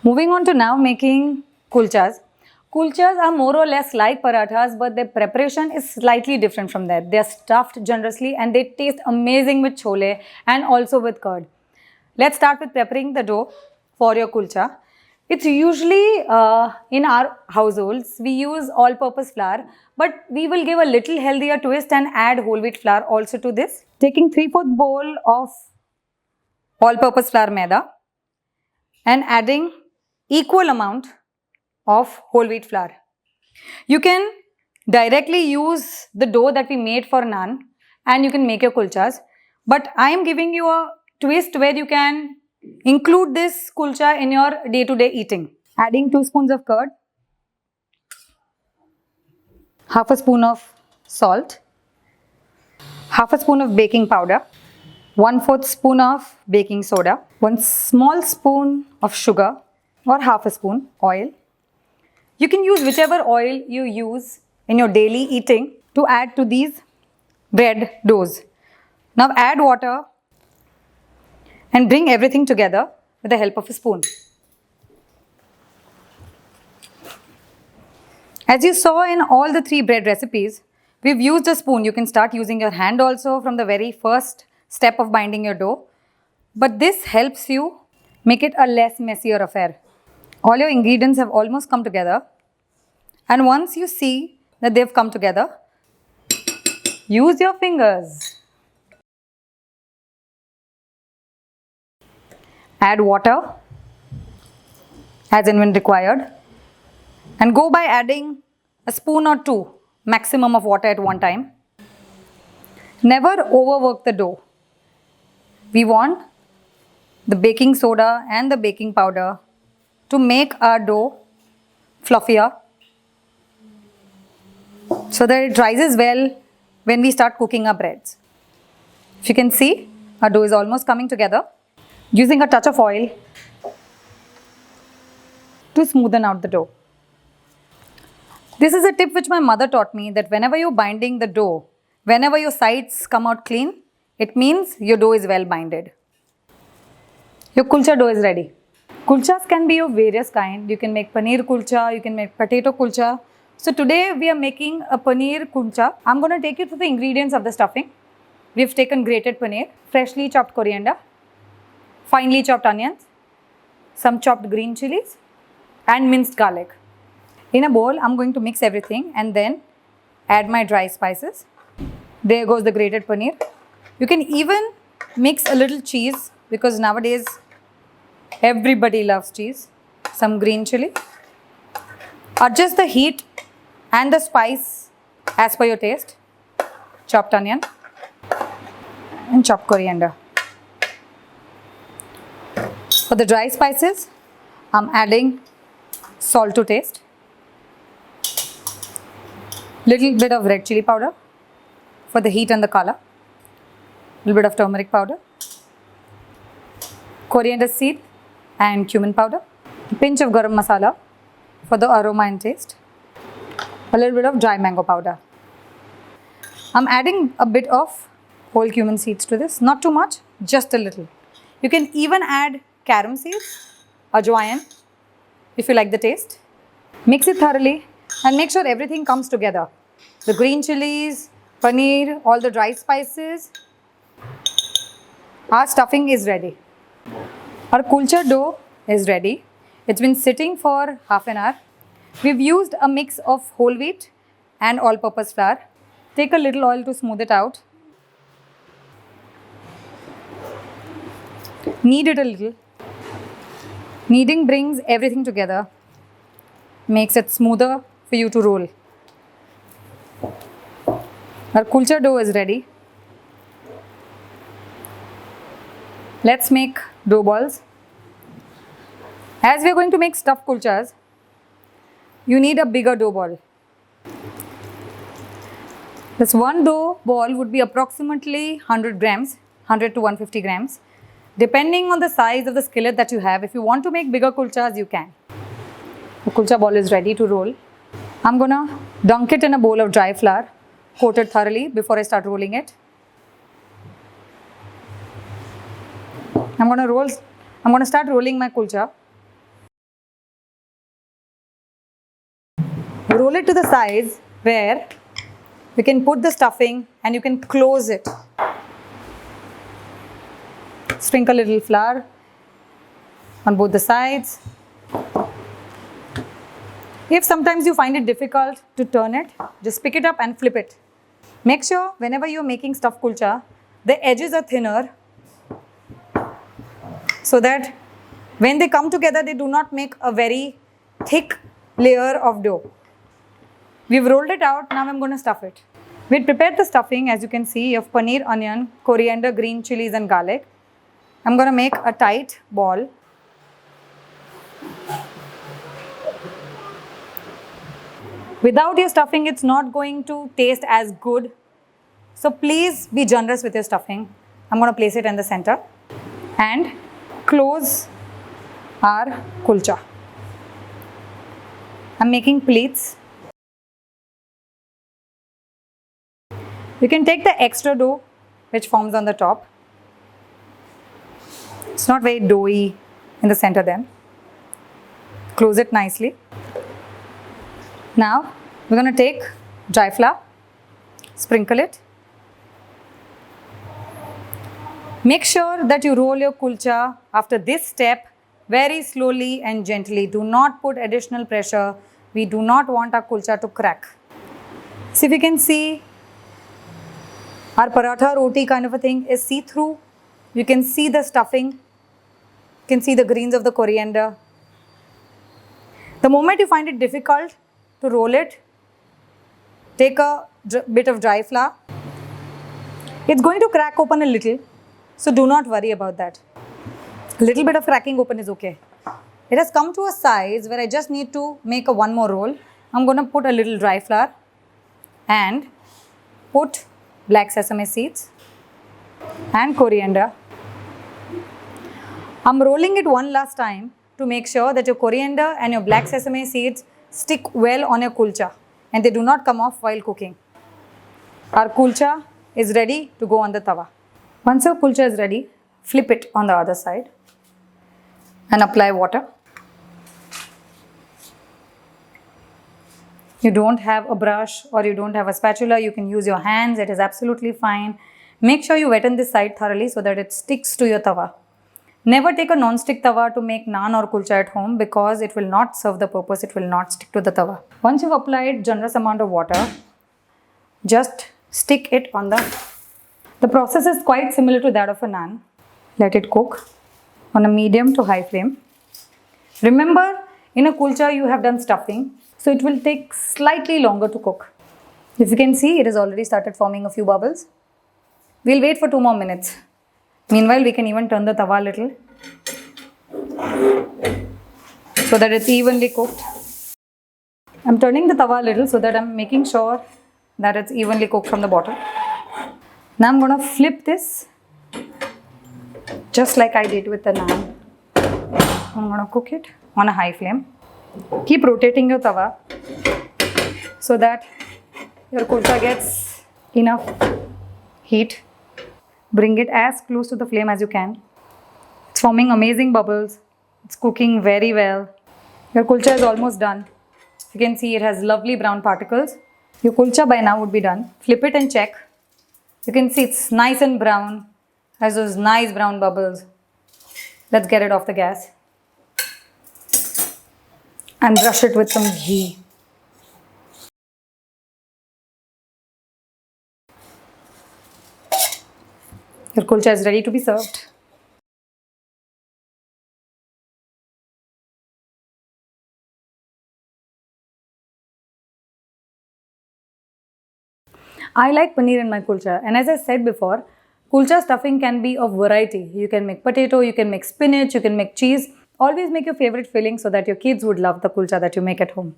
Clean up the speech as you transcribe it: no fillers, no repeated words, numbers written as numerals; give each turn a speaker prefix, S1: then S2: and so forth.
S1: Moving on to now making kulchas. Kulchas are more or less like parathas, but their preparation is slightly different from that. They are stuffed generously and they taste amazing with chole and also with curd. Let's start with preparing the dough for your kulcha. It's usually in our households, we use all-purpose flour, but we will give a little healthier twist and add whole wheat flour also to this. Taking 3/4 bowl of all-purpose flour maida and adding equal amount of whole wheat flour. You can directly use the dough that we made for naan and you can make your kulchas, but I am giving you a twist where you can include this kulcha in your day-to-day eating. Adding 2 spoons of curd, half a spoon of salt, half a spoon of baking powder, 1/4 spoon of baking soda, 1 small spoon of sugar or half a spoon oil. You can use whichever oil you use in your daily eating to add to these bread doughs. Now add water and bring everything together with the help of a spoon. As you saw in all the 3 bread recipes, we've used a spoon. You can start using your hand also from the very first step of binding your dough. But this helps you make it a less messier affair. All your ingredients have almost come together. And once you see that they've come together, use your fingers. Add water as and when required. And go by adding a spoon or 2 maximum of water at one time. Never overwork the dough. We want the baking soda and the baking powder to make our dough fluffier so that it rises well when we start cooking our breads. If you can see, our dough is almost coming together. Using a touch of oil to smoothen out the dough. This is a tip which my mother taught me, that whenever you're binding the dough, whenever your sides come out clean, it means your dough is well binded. Your kulcha dough is ready. Kulchas can be of various kinds. You can make paneer kulcha, you can make potato kulcha. So today we are making a paneer kulcha. I'm going to take you through the ingredients of the stuffing. We've taken grated paneer, freshly chopped coriander, finely chopped onions, some chopped green chilies and minced garlic. In a bowl, I'm going to mix everything and then add my dry spices. There goes the grated paneer. You can even mix a little cheese because nowadays everybody loves cheese. Some green chili. Adjust the heat and the spice as per your taste. Chopped onion and chopped coriander. For the dry spices, I'm adding salt to taste. Little bit of red chili powder for the heat and the color. Little bit of turmeric powder. Coriander seed and cumin powder. A pinch of garam masala for the aroma and taste. A little bit of dry mango powder. I'm adding a bit of whole cumin seeds to this. Not too much, just a little. You can even add carom seeds, ajwain, if you like the taste. Mix it thoroughly and make sure everything comes together. The green chilies, paneer, all the dry spices. Our stuffing is ready. Our kulcha dough is ready. It's been sitting for half an hour. We've used a mix of whole wheat and all-purpose flour. Take a little oil to smooth it out. Knead it a little. Kneading brings everything together, makes it smoother for you to roll. Our kulcha dough is ready. Let's make dough balls. As we are going to make stuffed kulchas, you need a bigger dough ball. This one dough ball would be approximately 100 grams, 100 to 150 grams. Depending on the size of the skillet that you have, if you want to make bigger kulchas, you can. The kulcha ball is ready to roll. I'm gonna dunk it in a bowl of dry flour, coat it thoroughly before I start rolling it. I'm gonna start rolling my kulcha. roll it to the size where you can put the stuffing and you can close it. Sprinkle a little flour on both the sides. If sometimes you find it difficult to turn it, just pick it up and flip it. Make sure whenever you're making stuffed kulcha, the edges are thinner so that when they come together, they do not make a very thick layer of dough. We've rolled it out, now I'm going to stuff it. We prepared the stuffing, as you can see, of paneer, onion, coriander, green chilies and garlic. I'm going to make a tight ball. Without your stuffing, it's not going to taste as good. So please be generous with your stuffing. I'm going to place it in the center and close our kulcha. I'm making pleats. You can take the extra dough which forms on the top. It's not very doughy in the center then. Close it nicely. Now we're going to take dry flour, sprinkle it. Make sure that you roll your kulcha after this step very slowly and gently. Do not put additional pressure. We do not want our kulcha to crack. So if you can see, our paratha roti kind of a thing is see-through. You can see the stuffing. You can see the greens of the coriander. The moment you find it difficult to roll it, take a bit of dry flour. It's going to crack open a little, so do not worry about that. A little bit of cracking open is okay. It has come to a size where I just need to make one more roll. I'm going to put a little dry flour and put black sesame seeds and coriander. I'm rolling it one last time to make sure that your coriander and your black sesame seeds stick well on your kulcha and they do not come off while cooking. Our kulcha is ready to go on the tawa. Once your kulcha is ready, flip it on the other side and apply water. You don't have a brush or you don't have a spatula, you can use your hands, it is absolutely fine. Make sure you wetten this side thoroughly so that it sticks to your tawa. Never take a non-stick tawa to make naan or kulcha at home because it will not serve the purpose, it will not stick to the tawa. Once you've applied generous amount of water, just stick it on the process is quite similar to that of a naan. Let it cook on a medium to high flame. Remember, in a kulcha you have done stuffing, so it will take slightly longer to cook. If you can see, it has already started forming a few bubbles. We'll wait for 2 more minutes. Meanwhile, we can even turn the tawa a little so that it's evenly cooked. I'm turning the tawa a little so that I'm making sure that it's evenly cooked from the bottom. Now I'm going to flip this just like I did with the naan. I'm going to cook it on a high flame. Keep rotating your tawa so that your kulcha gets enough heat. Bring it as close to the flame as you can. It's forming amazing bubbles. It's cooking very well. Your kulcha is almost done. You can see it has lovely brown particles. Your kulcha by now would be done. Flip it and check. You can see it's nice and brown. Has those nice brown bubbles. Let's get it off the gas. And brush it with some ghee. Your kulcha is ready to be served. I like paneer in my kulcha, and as I said before, kulcha stuffing can be of variety. You can make potato, you can make spinach, you can make cheese. Always make your favorite filling so that your kids would love the kulcha that you make at home.